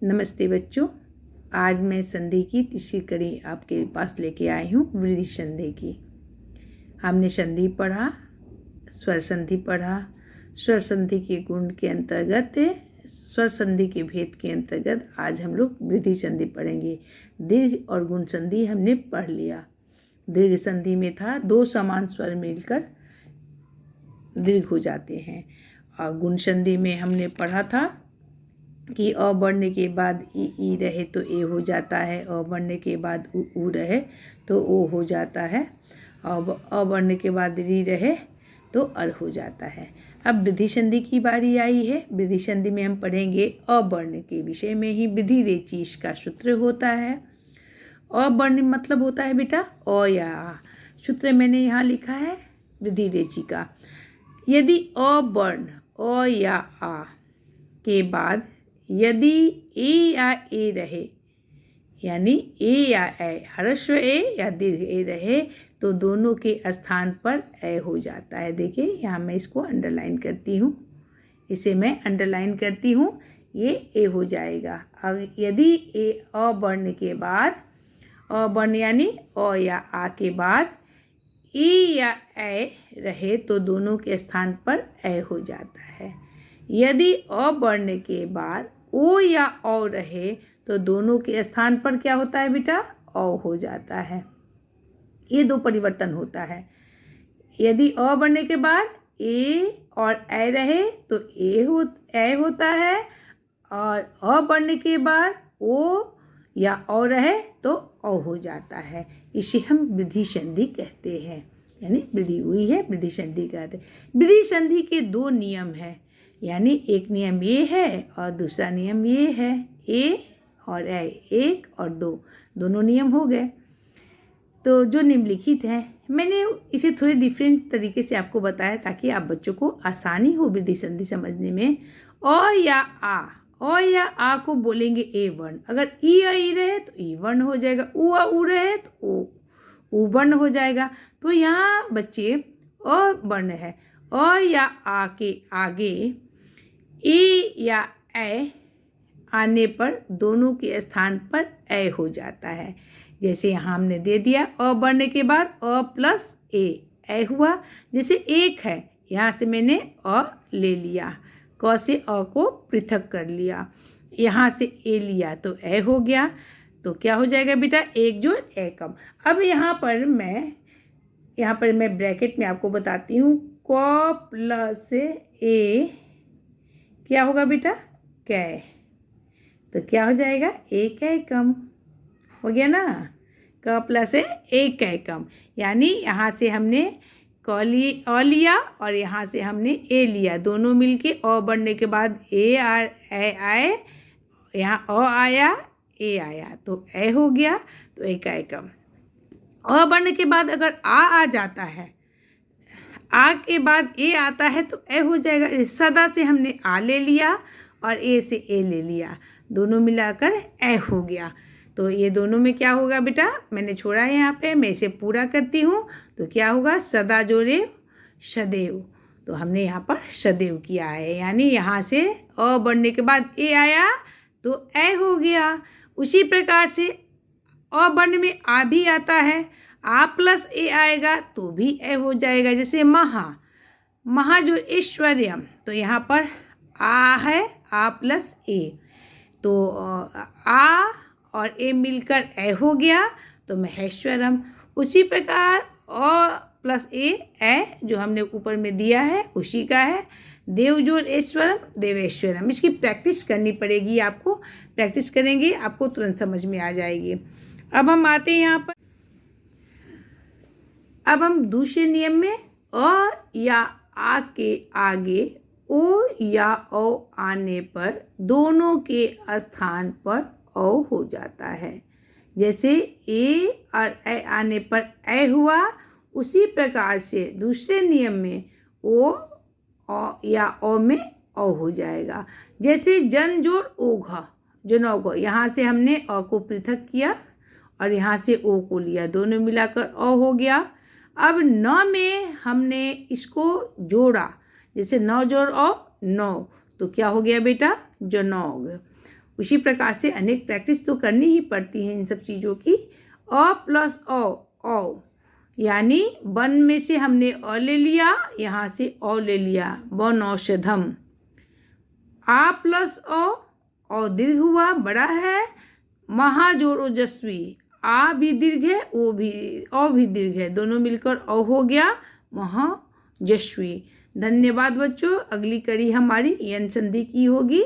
नमस्ते बच्चों। आज मैं संधि की तीसरी कड़ी आपके पास लेके आई हूँ, वृद्धि संधि की। हमने संधि पढ़ा, स्वर संधि पढ़ा। स्वर संधि के गुण के अंतर्गत, स्वर संधि के भेद के अंतर्गत आज हम लोग वृद्धि संधि पढ़ेंगे। दीर्घ और गुण संधि हमने पढ़ लिया। दीर्घ संधि में था दो समान स्वर मिलकर दीर्घ हो जाते हैं, और गुण संधि में हमने पढ़ा था कि अ बढ़ने के बाद ई रहे तो ए हो जाता है, अ बढ़ने के बाद उ रहे तो ओ हो जाता है, और अ बढ़ने के बाद री रहे तो अर हो जाता है। अब वृद्धि संधि की बारी आई है। वृद्धि संधि में हम पढ़ेंगे अ वर्ण के विषय में ही। वृद्धि रेचि इसका सूत्र होता है। अ वर्ण मतलब होता है बेटा अ या आ। सूत्र मैंने यहाँ लिखा है वृद्धि रेचि का। यदि अ वर्ण अ या आ के बाद यदि ए या ए रहे, यानी ए या ए, ह्रस्व ए या दीर्घ ए रहे, तो दोनों के स्थान पर ए हो जाता है। देखिए यहाँ मैं इसको अंडरलाइन करती हूँ, इसे मैं अंडरलाइन करती हूँ, ये ए हो जाएगा। अब यदि ए अ वर्ण के बाद, अ वर्ण यानी अ या आ के बाद ए या ए रहे तो दोनों के स्थान पर ए हो जाता है। यदि अ वर्ण के बाद ओ या औ रहे तो दोनों के स्थान पर क्या होता है बेटा, औ हो जाता है। ये दो परिवर्तन होता है। यदि अ वर्ण के बाद ए और ए रहे तो ए होता है, और अ वर्ण के बाद ओ या औ रहे तो औ हो जाता है। इसे हम वृद्धि संधि कहते हैं, यानी वृद्धि हुई है, वृद्धि संधि कहते हैं। वृद्धि संधि के दो नियम हैं, यानी एक नियम ये है और दूसरा नियम ये है। ए और ए, एक और दो, दोनों नियम हो गए। तो जो निम्नलिखित हैं, मैंने इसे थोड़े डिफरेंट तरीके से आपको बताया ताकि आप बच्चों को आसानी हो वृद्धि संधि समझने में। अ या आ को बोलेंगे ए वर्ण। अगर ई या ई रहे तो ई वर्ण हो जाएगा, उ रहे तो उ वर्ण हो जाएगा। तो यहाँ बच्चे अ वर्ण है, अ या आ के आगे ए या ए आने पर दोनों के स्थान पर ए हो जाता है। जैसे यहाँ हमने दे दिया अ वर्ण के बाद अ प्लस ए हुआ। जैसे एक है, यहाँ से मैंने अ ले लिया, क से अ को पृथक कर लिया, यहाँ से ए लिया तो ए हो गया। तो क्या हो जाएगा बेटा, एक जोड़ ए कम। अब यहाँ पर मैं ब्रैकेट में आपको बताती हूँ, क प्लस ए क्या होगा बेटा, कै। तो क्या हो जाएगा, एक कै कम हो गया ना। क प्लस एक कै कम, यानी यहाँ से हमने अ लिया और यहाँ से हमने ए लिया, दोनों मिलके अ बढ़ने के बाद ए आए, यहाँ अ आया ए आया तो ए हो गया, तो एक कै कम। अ बढ़ने के बाद अगर आ जाता है, आ के बाद ए आता है तो ए हो जाएगा। सदा से हमने आ ले लिया और ए से ए ले लिया, दोनों मिलाकर ए हो गया। तो ये दोनों में क्या होगा बेटा, मैंने छोड़ा है यहाँ पे, मैं इसे पूरा करती हूँ। तो क्या होगा, सदा जोड़े सदैव। तो हमने यहाँ पर सदैव किया है, यानी यहाँ से अ बढ़ने के बाद ए आया तो ए हो गया। उसी प्रकार से अ वर्ण में आ भी आता है, आ प्लस ए आएगा तो भी ए हो जाएगा। जैसे महा जो ऐश्वर्यम, तो यहाँ पर आ है, आ प्लस ए, तो आ और ए मिलकर ए हो गया तो महेश्वरम। उसी प्रकार अ प्लस ए जो हमने ऊपर में दिया है उसी का है। देव जोड़ ऐश्वरम, देवेश्वरम। इसकी प्रैक्टिस करनी पड़ेगी आपको, प्रैक्टिस करेंगे आपको तुरंत समझ में आ जाएगी। अब हम आते हैं यहाँ पर, अब हम दूसरे नियम में अ या आ के आगे ओ या औ आने पर दोनों के स्थान पर औ हो जाता है। जैसे ए और ए आने पर ए हुआ, उसी प्रकार से दूसरे नियम में ओ या औ में औ हो जाएगा। जैसे जन जोड़ ओघ, जनौघ, यहाँ से हमने अ को पृथक किया और यहाँ से ओ को लिया, दोनों मिलाकर अ हो गया। अब न में हमने इसको जोड़ा, जैसे 9 जोड़ औ 9, तो क्या हो गया बेटा, जनौघ। उसी प्रकार से अनेक प्रैक्टिस तो करनी ही पड़ती है इन सब चीज़ों की। अ प्लस औ यानी वन में से हमने अ ले लिया, यहाँ से औ ले लिया, वन औषधम। आ प्लस औ दीर्घ हुआ, बड़ा है, महाजोरोजस्वी। आ भी दीर्घ है, ओ भी औ भी दीर्घ है, दोनों मिलकर औ हो गया महाजस्वी। धन्यवाद बच्चों। अगली कड़ी हमारी यन संधि की होगी।